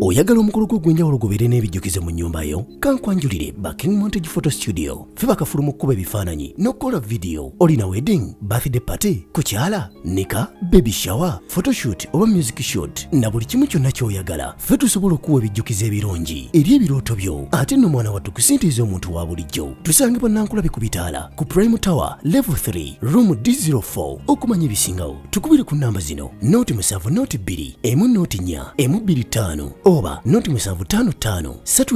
Oyagala omukolo gw'ogwenjawulo gubeere n'ebijjukize mu nnyumba yo? Kankwanjulire ba King Montage Photo Studio. Ffe bakafulu mu kkuba ebifaananyi n'okukola video. Olina wedding, birthday party, kukyala, nika, baby shower, photoshoot oba music shoot na buli kimu kyonna ky'oyagala. Ffe tusobola okuwa ebijjukize ebirungi eri ebirooto byo. Ate nno mwana wattu kusintiiza omuntu wa bulijjo. Tusange Nankulabe ku Bitaala ku Prime Tower Level 3 Room D04. Okumanya ebisingawo tukubire ku namba zino: noti 7 noti 2 emu noti 4 emu 25 oba noti 755 3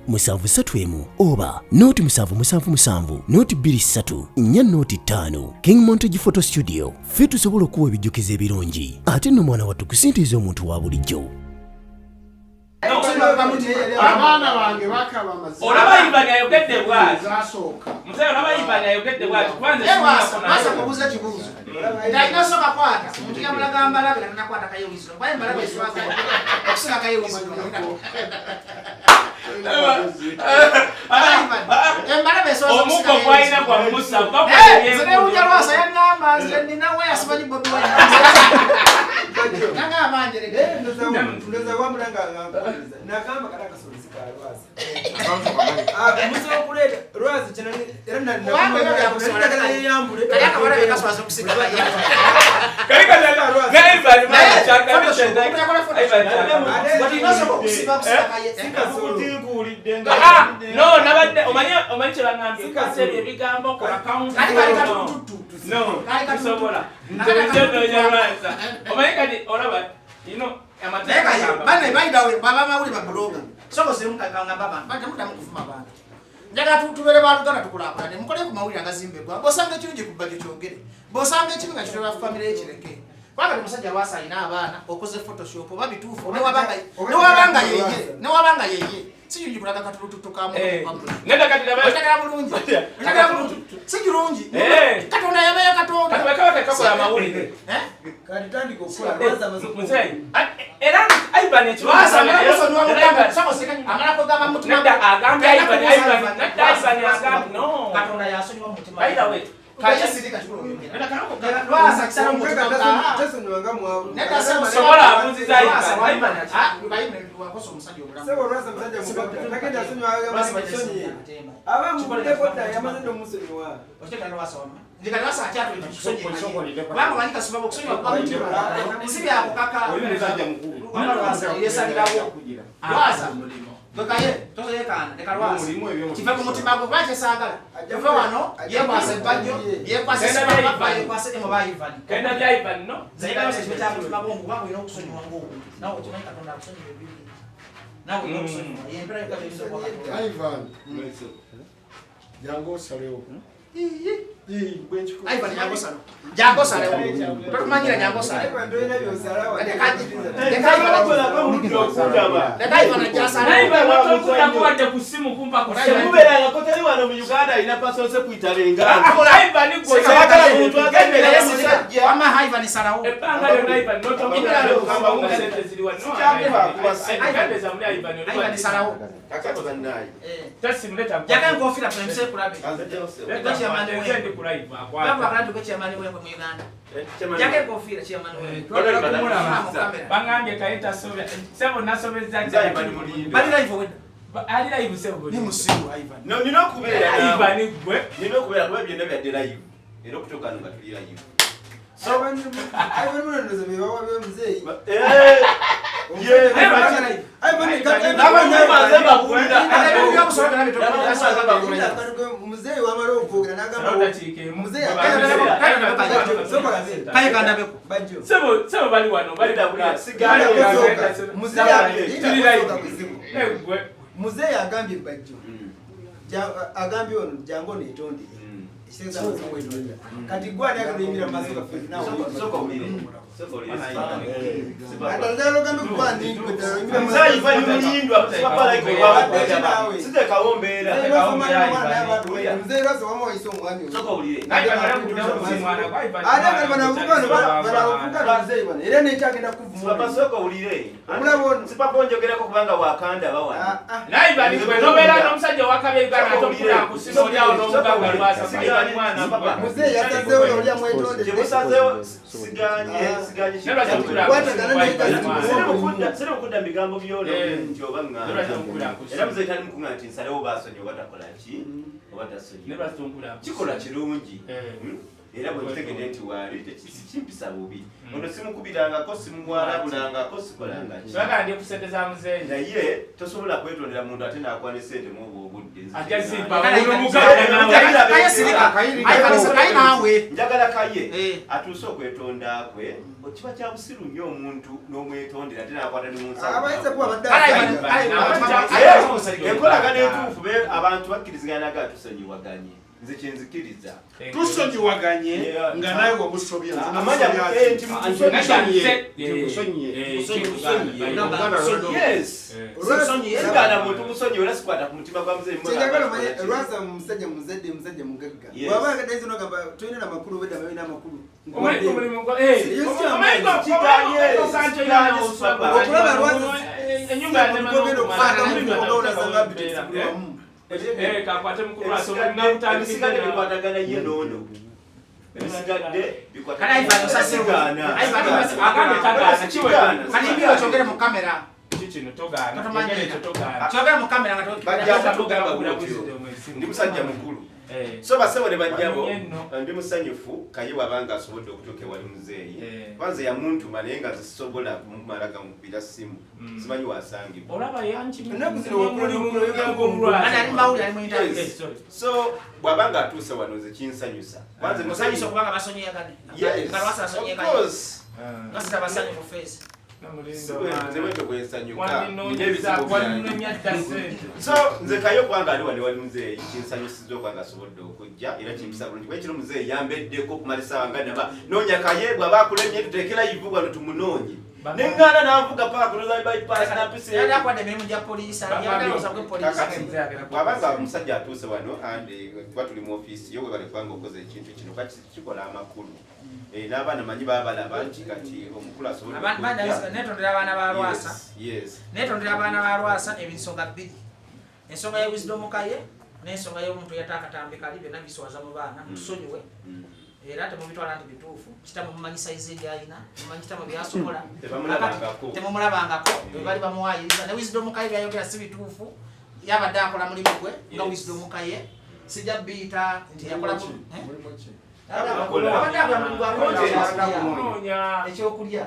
7 oba noti 7 noti 23 4 noti 5. King Montage Photo Studio. Ffe tusobola okuwa ebijjukize ebirungi ate nno mwana wattu kusintiiza omuntu wa bulijjo. Abaana bange bakaba amazima. Olaba Ivan ayogedde bwati. Muzee olaba Ivan ayogedde bwati. Kwanza basa kubuza kibuzo. Ndayina soka kwata. Omuntu yamulagamba labira nakwata kayowizo. Kwaye mbala beswaza. Okusika kayowizo. Omuko kwaina kwa Musa. Zene uja lwasa yangamba nina we asibanyi bobi wa. Nanga amanjere. Ndoza wamulanga nakamba kataka solisika lwasa. Musa okuleta lwasa chenani era na yambule. Kayaka wala bekaswaza kusika. Kalika ndio lwasa. Gari bali mali chaka bisha. No, nabadde omanyi kyebangambye kasebye ebigambo kola count. No, kusobola. Nterekyenoonyalwasa. Omanyi kati olaba ino amateeka bane baidawe baba mawuli bakuloga. Soko semukaganga baba. Bate mutamu kufuma bantu. Njaga tutubere balugana tukulapane. Mukole ku mawuli agazimbebwa. Bosanga kirungi kubbaje kyogere. Bosanga ekibi nga kitera family ekireke. Kwanga musajja lwasa ina abaana okoze photoshop oba bituufu ne wabanga yeye sijunji kulaga katulututu kamu nenda kati ndagala bulungi sijurungi katonda yabeya katonda katweka kakola mawulire kalitandi kokola lwaza muzee era Ivan ekyo sako sekanya amala ko gaba mutima nenda agamba Ivan agamba no katonda yasonyiwa mutima baida we kaya sidika chikulo lwasa kisala mutima teso nwanga mwawo nenda sema sobola akunziza Ivan baime wakoso musajja obulamu sebo lwasa musajja mukaka nakenda asonywa amasonyi aba mukudeko da yamazendo musonyi wa oteka lwasa wama ndika lwasa achato kusonyi banga banika sababu kusonyi kwa mutima sibi ya kukaka oyo musajja mukulu lwasa yesalirawo lwasa Bakaye toyekana dekalwasa kiva ku mutima gwo bache sagala ava wano yekwase bajjo yekwase sababa yekwase emo bayivani kenda bya Ivan no zaida bose kiva ku mutima gwo ngwa ino kusonyiwa ngo nawo kimaika tonda kusonyiwa bibi nawo ino kusonyiwa yempera yakabizo kwa Ivan jango saleo Ivan jango saleo tukumanyira jango saleo ndoina byosalawa kuwadde ku ssimu kumpa ku ssimu kubeeranga koteri wano mu Uganda alina pasose kuyitalenga Ivan sagala muntu agembera musajja ama Ivan salawo ebbanga lyonna Ivan notomugala okugamba omusente ziri wano Ivan salawo akati bannaye tasimuleta jaga nkofira premse kulabe Nze ndi ku live baba akwata kandi ko chairman wewe mu Uganda jaga nkofira chairman wewe bangambye kayita sobe sebo nasobezza bali live wenda ali live sebo ni musiru Ivan no nino kubeera Ivan gwe nino kubeera kuba byonna byadde live era okutuuka nga tuli live Ivan munondoza bebawa bemuzeeyi muzeeyi wamala okwogera nagamba sebo bali wano muzeeyi agambye bajjo agambye ono jango netonde kati gwani akaluyimira maaso gaffe era nekyagenda sipaponjogerako kubanga wakanda bawana nobeera n'omusajja owakabeegana tokula ku ssimu olyawo n'omugagga lwasa muzeeyi yasazeewo olya mwetonde kyemusazeewo siganye basiganye sere okudda bigambo byolo nti oba ngamba era muze tali mukunga nti nsalewo basonyi oba takola ki oba tasonyi kikola kirungi era bwekitegedde nti waali tekimpisa bubi ono simukubirangako simumwalabulangako sikolanga naye tosobola kwetondera muntu ate naakwana esente muobwo obudde njagala kaye atuuse okwetonda kwe kiba kya busiru nnyo omuntu n'omwetondera ate naakwata ne munsaenkolagana entuufu abantu bakkiriziganaga tusonyiwaganye nze kyenzikiriza tusonyiwaganye nga nawe wamusobya muntu musonyi era sikwata ku mutima gwa muzeeyi lwasa musajja muzadde musajja mugagga bwaba agadaizo nogamba tulina amakulu obedda balina amakulu okulaba lwasa ebisigade bikwatagana ye noono ebisigade bikwatagana mu kamera ndi musajja mukulu so basebo ne bajjabo ndi musanyufu kaye wabanga asobodde okutuuka ewali muzeeyi kwanza yamuntuma naye nga zisobola kumumalaga mukubira simu simanyi wasangibwa so bwabanga atuuse wano ze kinsanyusa so nze kayo kwanga ali wali muzeeyi kinsanyusiza okwanga asobodde okujja era kimpisa bulungi kuba ekiro muzeeyi yambeddeko kumala essaawa nga naba noonya kaye bw'aba akulemye tuteekera ivu wano tumunoonye neŋŋaana n'avuga paka kunoza bypass napisebwabanga omusajja atuuse wano kuba tuli mu ofiisi yo webale kubanga okoze ekintu kino kikola amakulu n'abaana manyi babalaba nti kati omukulu asoboddenetondera abaana ba Lwasa netondera abaana ba Lwasa ebisonga bbiri ensonga ya Wisdom Kaye n'ensonga y'omuntu yataakatambi kali byonna biswaza mu baana mutusonyiwe era temubitwala nti bituufu kitamu mumanyi sayizi egyalina mumanyi kitamu byasobola temumulabangako bali bamuwayiriza ne Wisdom Kaye byayogera si bituufu yabadde akola mulimu gwe nga Wisdom Kaye sijja biyita nti yakola ekyokulya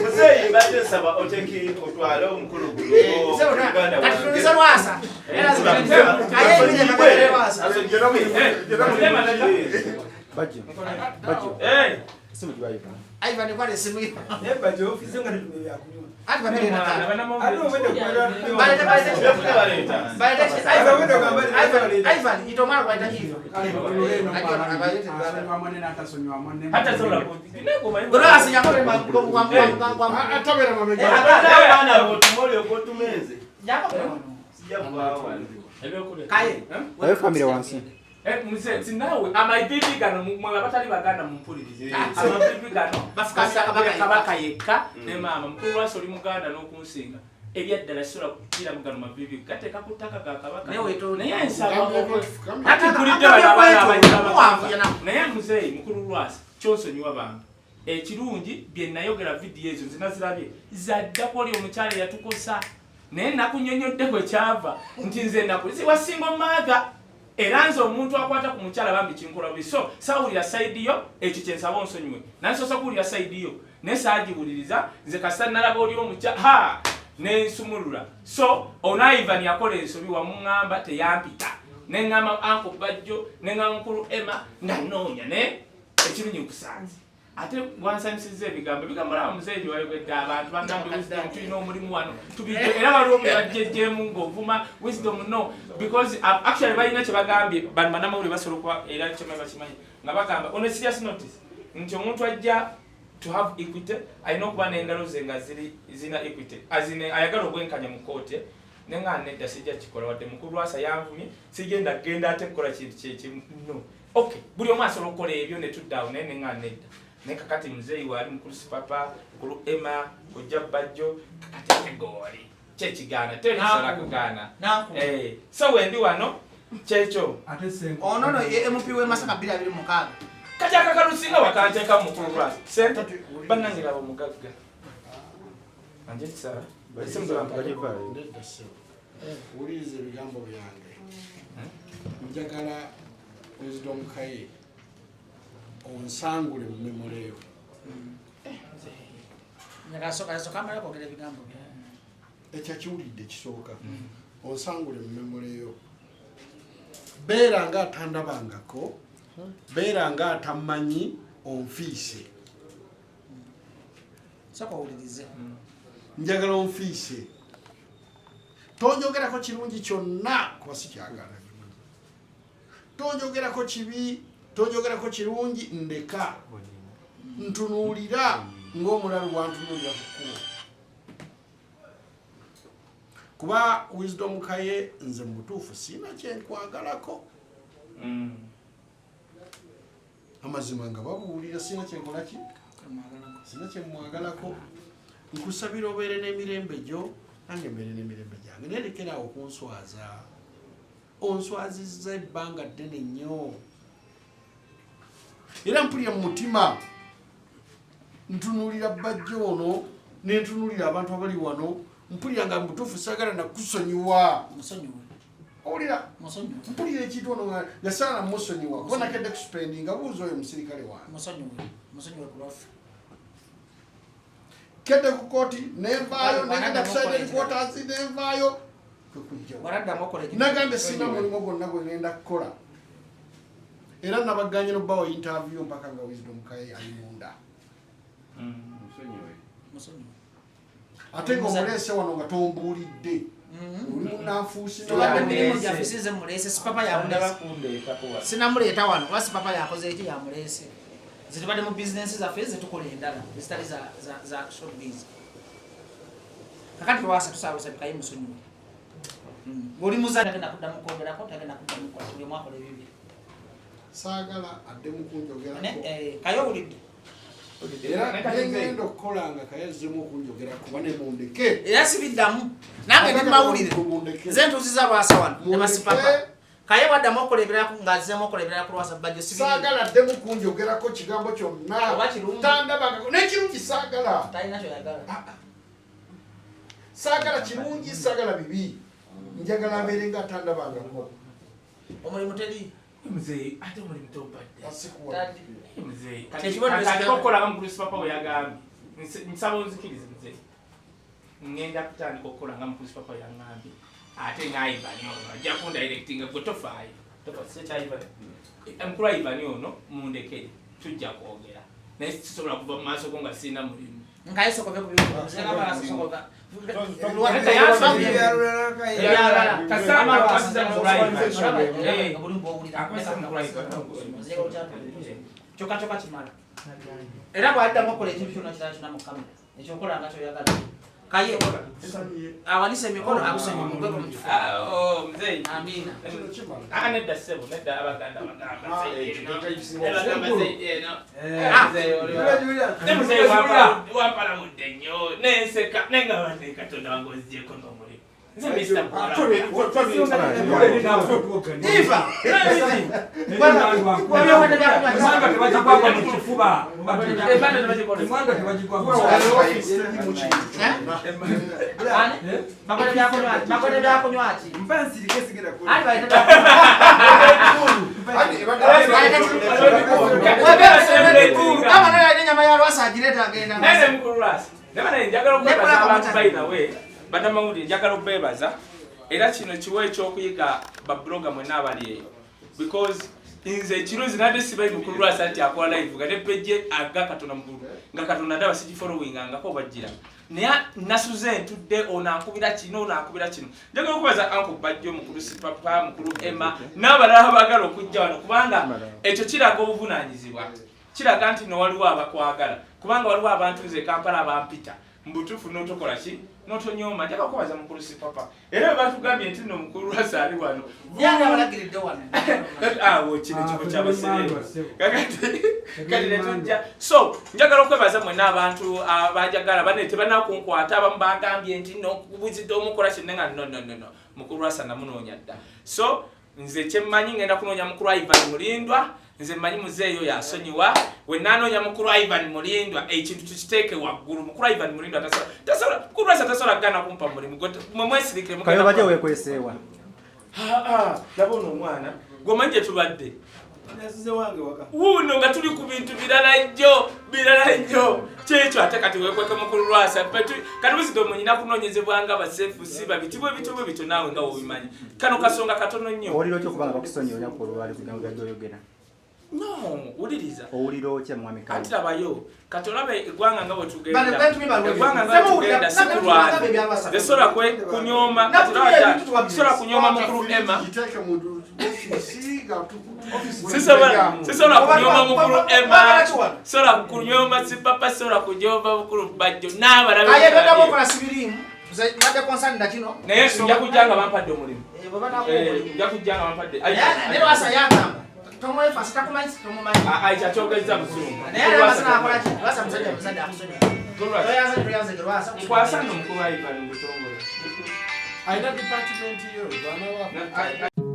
muzeeyi mbadde nsaba oteki otwale omukulu gunoatutuniza Lwasa Ivan kwale esimu yo Ivan itomara kwaita hivyo Lwasa yakole Sinawe amabibi gano mwabatali baganda mumpulirize amabibi gano kabaka yekka ne mama mukulu Lwasa oli muganda n'okunsinga ebyaddala sura kukira mugano mabibi gateka kutaka ga kabaka naye nsaba ati kulidde naye muzeeyi mukulu Lwasa kyonsonyiwa bantu ekirungi bye nayogera vidiyo ezo zinazirabye zadda kwoli omukyala yatukosa naye nakunyonyodde kwe kyava nti nze nakuziwasinga omaaga era nze omuntu akwata ku mukyala bambi kinkola buli so sawulira saidi yo ekyo kyensaba onsonyiwe nansosa kuwulira saidi yo naye saagiwuliriza nze kasita nalaba oli omukyala nensumulula so Ivan yakola ensobi wamuŋŋamba teyampita neŋŋamba anko bajjo neŋŋamba nkulu Emma nga noonya ne ekirungi nkusanze ate bwansanyusiza ebigambo laba muzeeyi wayogedde abantu bangambe Wisdom tulina omulimu wano era waliwo bajjejjemu ng'ovuma Wisdom no because actually balina kye bagambye bannamawulire basobola okuba era kyemayi bakimanyi nga bagamba on a serious notice nti omuntu ajja to have equity alina okuba n'engalo ze nga zina equity ayagala obwenkanya mu kooti nenga nedda sijja kikola wadde mukulu Lwasa yanvumye sigenda genda ate kukola kintu kyekimu no okay buli omu asobola okukola ebyo ne tuddawo naye nenga nedda naye kakati muzeeyi waali mukulu Sipapa mukulu Emma kojja bajjo kakati ate goli kyekigaana tekisobola kugaana so wendi wano Checho. Ono no MP we Masaka 226. Kati akakalusinga wakanteeka mu kulwa. Sente banangira abo mugagga. Anje tsara. Basimba mpajipa. Ulize bigambo byange. Njagala Wisdom Kaye onsangule mu memory yo. Nyakasoka mara kwogera bigambo byange. Ekyakiwulidde kisooka. Onsangule mu memory yo. Beera nga atandabangako, beera nga atamanyi onfiise. Sako ulirize. Njagala onfiise. Tonjogerako kirungi kyonna kuba sikyagala. Tonjogerako kibi, tonjogerako kirungi ndeka. Ntunuulira ng'omulalu bwantunuulira ku kkubo. Kuba Wisdom Kaye nze mutuufu sina kyenkwagalako. Amazima nga babuulira sina kyenkolaki? Sina kyemwagalako. Nkusabira obeere n'emirembe gyo nange mbeere n'emirembe gyange. Naye lekeraawo kunswaza. Onswazizza ebbanga ddene nnyo. Era mpulira mu mutima ntunuulira bajjo ono ne ntunuulira abantu abali wano. Mpulira nga mutuufu saagala nakusonyiwa. Musonyiwe. Owulira? Musonyiwe. Mpulira ekintu ono nga saala musonyiwa. Kuba nakedde kusipendinga buuza oyo musirikale wange. Musonyiwe. Musonyiwe ku lwaffe. Kedde ku kooti nenvaayo negenda kusaida reporters nenvaayo kwekujja. Nagambye sina mulimu gwonna gwe ngenda kukola. Era nabaganye n'obbawo interview mpaka nga Wisdom Kaye ali munda. Musonyiwe. Ate ng'omuleese wano nga tombuulidde. Oli munnanfuusi Yafisize mulese sipapa ya mulese. Sinamuleeta wano kuba sipapa yakoze eki ya mulese. Zitubadde mu business zaffe zetukola endala ezitali za showbiz. Kakati lwasa tusaaluse Kaye musonyiwe. Oli muzadde agenda kuddamu kwogerako tagenda kuddamu kukola buli mwakola ebibiri. Saagala addemu kunjogerako. Kaye owulidde. Era ngenda okukolanga Kaye azzemu okunjogera kuba ne mundeke. Era sibiddamu. Nange ndi mawulire. Nze ntuuziza lwasa wano ne basipapa. Kaye waddamu okuleberako ng'azzeemu okuleberako lwasa bajjo sibidde. Saagala addemu kunjogerako kigambo kyonna. Oba kirungi. Tandabangako. N'ekirungi saagala. Talina kyoyagala. Saagala kirungi, saagala bibi. Njagala abeere nga atandabangako. Omulimu teri. Mzee, ate omulimu tombadde. Taddi. Mzee, Tekibonero kati kokolaga mu Kristo papa we yagambye. Nsaba onzikirize mzee. Ngenda kutandika okukola nga mu Kristo papa yangambye. Ate ng'Ivan ono ajja kundirectinga gwe tofaayo. Tofaayo kyayibani. Mukulu Ivan ono mundekere tujja kwogera. Naye sisobola kuva mu maaso go nga sirina mulimu. Nkaye sokove ku bintu. Sinabala sokova. Choka chimala. Era bwaddamu okukola ekintu kyonna kirala mu kamera. Ekyokola nga kyoyagala. Kaye awanise emikono akusonye mu gwego mu kifo. Mzee. Amina. Nedda ssebo, nedda abaganda bagamba. Mzee wampala mudde nnyo, nenseka, naye nga wadde Katonda wange ozzeeko n'omulimu. Nze Mr. Bula. Badamawuli njagala okubeebaza era kino kiwe ekyokuyiga babloga mwenna abali eyo because nze ekiruzi nadde sibayi mukulu lwasa nti akola live nga tepejje aga Katonda mukulu nga Katonda ndaba sigifollowingangako bajjira naye nasuze ntudde ono akubira kino ono akubira kino njagala okubaza Uncle Bajjo mukulu Sipapa mukulu Emma n'abalala abagala okujja wano kubanga ekyo kiraga obuvunaanyizibwa kiraga nti no waliwo abakwagala kubanga waliwo abantu nze Kampala abampita mbutufu n'otokola ki n'otonyoma njagala okubaza mukulu Sipapa era bwe batugambye nti no mukulu lwasa ali wano Yabalagiridde wano. Awo kino kigo ky'abaserero kati netujja so njagala okwebaza mwenna abantu abajagala bane tebanakunkwata abamu bagambye nti no kubuzidde omukola kinne nga no mukulu lwasa namunoonya dda so nze kyemmanyi ngenda kunoonya mukulu Ivan Mulindwa nze mmanyi muzeeyo yasonyiwa we nanoonya mukulu Ivan Mulindwa ekintu tukiteeke waggulu mukulu Ivan Mulindwa tasobola kugana kumpa mulimu mwesirikire kayo baje wekweseewa nabona omwana gwomanyi gye tubadde wuno nga tuli ku bintu birala nnyo kyekyo ate kati wekweke mukulu Lwasa kati buzidde omunyina kunoonyezebwanga basefusi babitibwe bitibwe bito naawe nga wobimanyi kano kasonga katono nnyo owulira otya okubanga bakusonyiwa olunaku olwali kugambo gyoyogera no wuliriza owulira otya mwami Kale ati labayo kati olabe eggwanga nga bwe tugenda eggwanga nga bwe tugenda si kulwana tesobola kunyooma kati sobola kunyooma mukulu Emma sisobola kunyooma mukulu Emma sobola kunyooma si papa sobola kunyooma mukulu Bajjo n'abalabe naye nja kujja nga bampadde omulimu nja kujja nga bampadde kyakyogeza muzungu nkwasa no mukulu Ivan mu butongole ayina department yo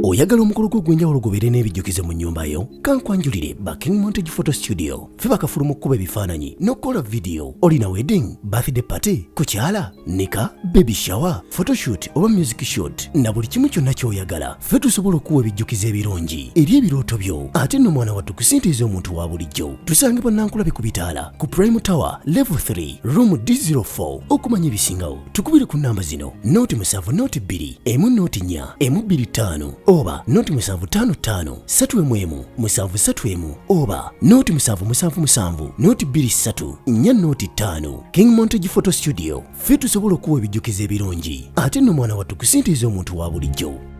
oyagala omukolo gw'ogwenjawulo gubeere n'ebijjukize mu nnyumba yo kankwanjulire King Montage Photo Studio fe bakafulumu okukuba ebifaananyi n'okukola vidiyo olina wedding birthday party kukyala nika baby shower photoshoot oba music shoot na buli kimu kyonna ky'oyagala fe tusobola okuwa ebijjukize ebirungi eri ebirooto byo ate nno mwana wattu kusintiiza omuntu wa bulijjo tusangibwa Nankulabe ku bitaala ku Prime Tower level 3 room D04 okumanya ebisingawo tukubire ku namba zino noti 7 noti 2 emu noti 4 emu 25 oba noti 755 7 7 oba noti 777 noti 23 4 noti 5 King Montage Photo Studio fe tusobola okuwa ebijjukize ebirungi ate nno mwana wattu kusintiiza omuntu wa bulijjo